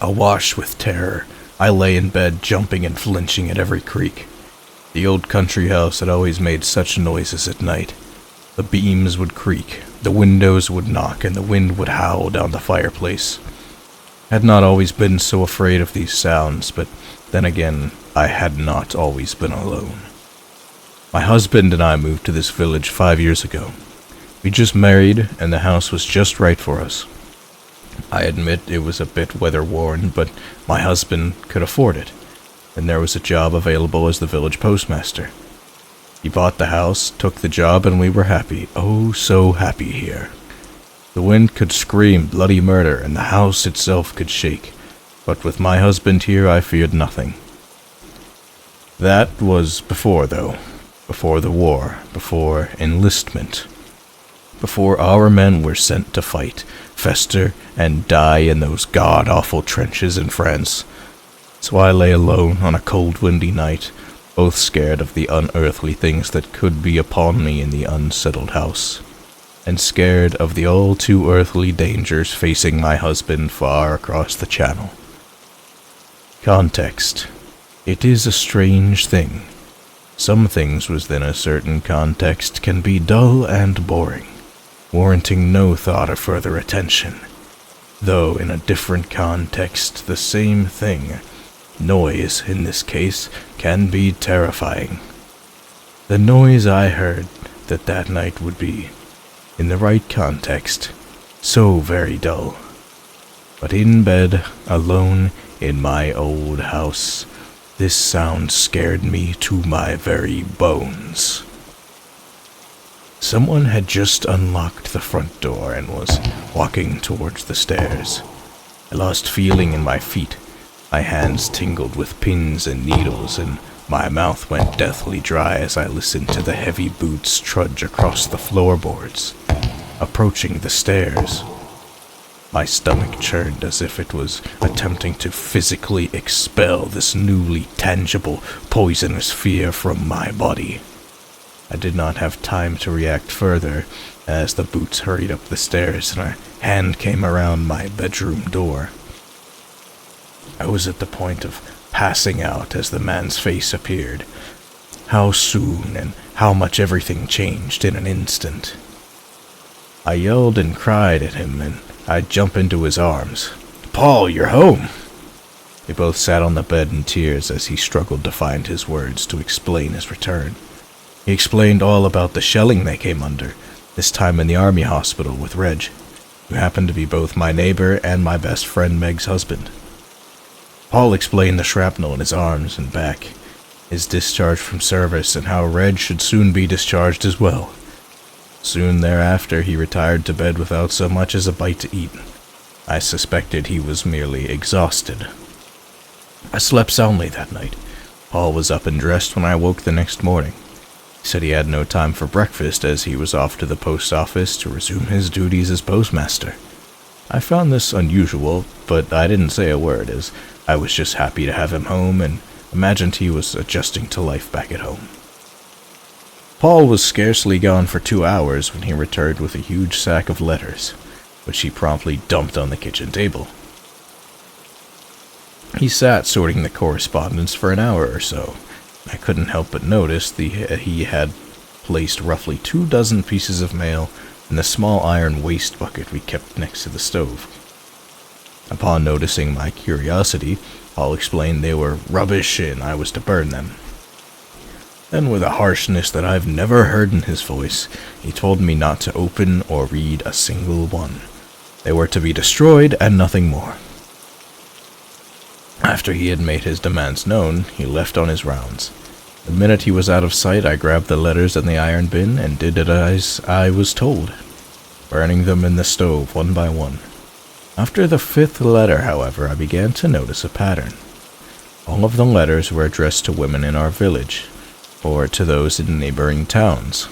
Awash with terror, I lay in bed, jumping and flinching at every creak. The old country house had always made such noises at night. The beams would creak, the windows would knock, and the wind would howl down the fireplace. I had not always been so afraid of these sounds, but then again, I had not always been alone. My husband and I moved to this village 5 years ago. We just married, and the house was just right for us. I admit it was a bit weather-worn, but my husband could afford it, and there was a job available as the village postmaster. He bought the house, took the job, and we were happy, oh so happy here. The wind could scream bloody murder, and the house itself could shake, but with my husband here I feared nothing. That was before, though. Before the war, before enlistment. Before our men were sent to fight, fester, and die in those god-awful trenches in France. So I lay alone on a cold, windy night, both scared of the unearthly things that could be upon me in the unsettled house, and scared of the all-too-earthly dangers facing my husband far across the channel. Context. It is a strange thing. Some things within a certain context can be dull and boring, warranting no thought or further attention, though in a different context the same thing, noise in this case, can be terrifying. The noise I heard that night would be, in the right context, so very dull. But in bed, alone in my old house, this sound scared me to my very bones. Someone had just unlocked the front door and was walking towards the stairs. I lost feeling in my feet. My hands tingled with pins and needles, and my mouth went deathly dry as I listened to the heavy boots trudge across the floorboards, approaching the stairs. My stomach churned as if it was attempting to physically expel this newly tangible, poisonous fear from my body. I did not have time to react further as the boots hurried up the stairs and a hand came around my bedroom door. I was at the point of passing out as the man's face appeared. How soon and how much everything changed in an instant. I yelled and cried at him, and I'd jump into his arms. "Paul, you're home!" We both sat on the bed in tears as he struggled to find his words to explain his return. He explained all about the shelling they came under, this time in the army hospital with Reg, who happened to be both my neighbor and my best friend Meg's husband. Paul explained the shrapnel in his arms and back, his discharge from service, and how Reg should soon be discharged as well. Soon thereafter, he retired to bed without so much as a bite to eat. I suspected he was merely exhausted. I slept soundly that night. Paul was up and dressed when I woke the next morning. He said he had no time for breakfast as he was off to the post office to resume his duties as postmaster. I found this unusual, but I didn't say a word as I was just happy to have him home and imagined he was adjusting to life back at home. Paul was scarcely gone for 2 hours when he returned with a huge sack of letters, which he promptly dumped on the kitchen table. He sat sorting the correspondence for an hour or so. I couldn't help but notice he had placed roughly 24 pieces of mail in the small iron waste bucket we kept next to the stove. Upon noticing my curiosity, Paul explained they were rubbish and I was to burn them. Then, with a harshness that I've never heard in his voice, he told me not to open or read a single one. They were to be destroyed and nothing more. After he had made his demands known, he left on his rounds. The minute he was out of sight, I grabbed the letters in the iron bin and did it as I was told, burning them in the stove one by one. After the 5th letter, however, I began to notice a pattern. All of the letters were addressed to women in our village, or to those in neighboring towns,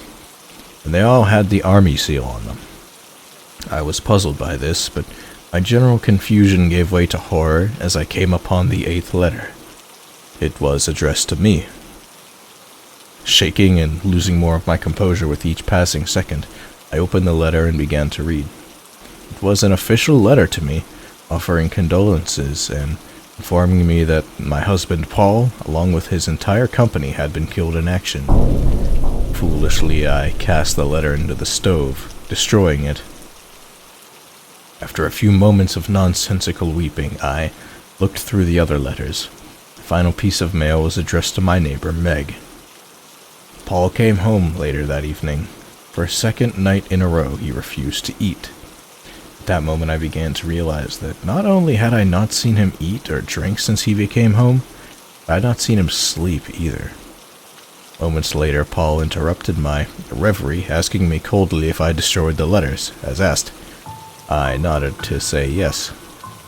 and they all had the army seal on them. I was puzzled by this, but my general confusion gave way to horror as I came upon the 8th letter. It was addressed to me. Shaking and losing more of my composure with each passing second, I opened the letter and began to read. It was an official letter to me, offering condolences and informing me that my husband Paul, along with his entire company, had been killed in action. Foolishly, I cast the letter into the stove, destroying it. After a few moments of nonsensical weeping, I looked through the other letters. The final piece of mail was addressed to my neighbor, Meg. Paul came home later that evening. For a second night in a row, he refused to eat. At that moment, I began to realize that not only had I not seen him eat or drink since he came home, but I had not seen him sleep either. Moments later, Paul interrupted my reverie, asking me coldly if I destroyed the letters, as asked. I nodded to say yes.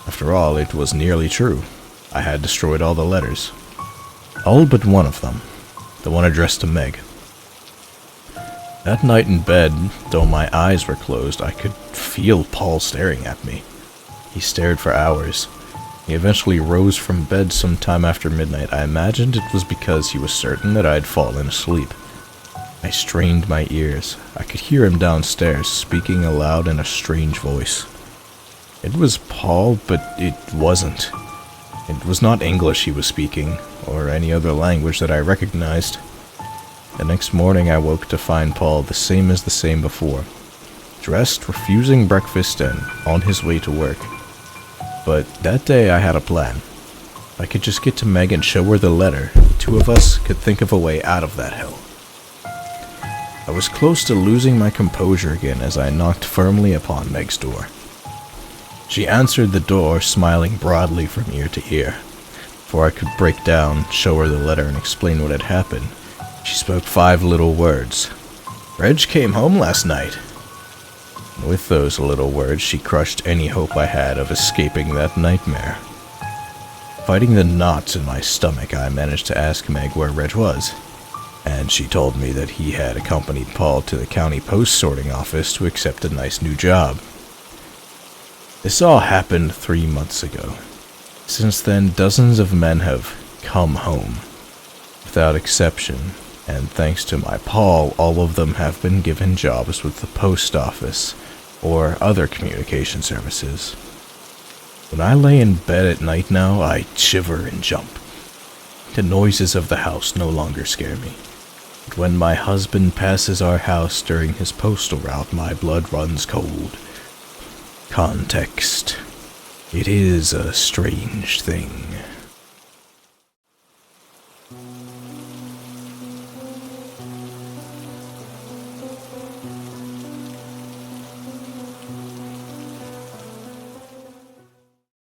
After all, it was nearly true. I had destroyed all the letters. All but one of them, the one addressed to Meg. That night in bed, though my eyes were closed, I could feel Paul staring at me. He stared for hours. He eventually rose from bed sometime after midnight. I imagined it was because he was certain that I had fallen asleep. I strained my ears. I could hear him downstairs, speaking aloud in a strange voice. It was Paul, but it wasn't. It was not English he was speaking, or any other language that I recognized. The next morning I woke to find Paul the same as before, dressed, refusing breakfast, and on his way to work. But that day I had a plan. If I could just get to Meg and show her the letter, the two of us could think of a way out of that hell. I was close to losing my composure again as I knocked firmly upon Meg's door. She answered the door, smiling broadly from ear to ear. Before I could break down, show her the letter, and explain what had happened, she spoke 5 little words. "Reg came home last night." With those little words, she crushed any hope I had of escaping that nightmare. Fighting the knots in my stomach, I managed to ask Meg where Reg was, and she told me that he had accompanied Paul to the county post sorting office to accept a nice new job. This all happened 3 months ago. Since then, dozens of men have come home, without exception, and thanks to my Paul, all of them have been given jobs with the post office or other communication services. When I lay in bed at night now, I shiver and jump. The noises of the house no longer scare me. But when my husband passes our house during his postal route, my blood runs cold. Context. It is a strange thing.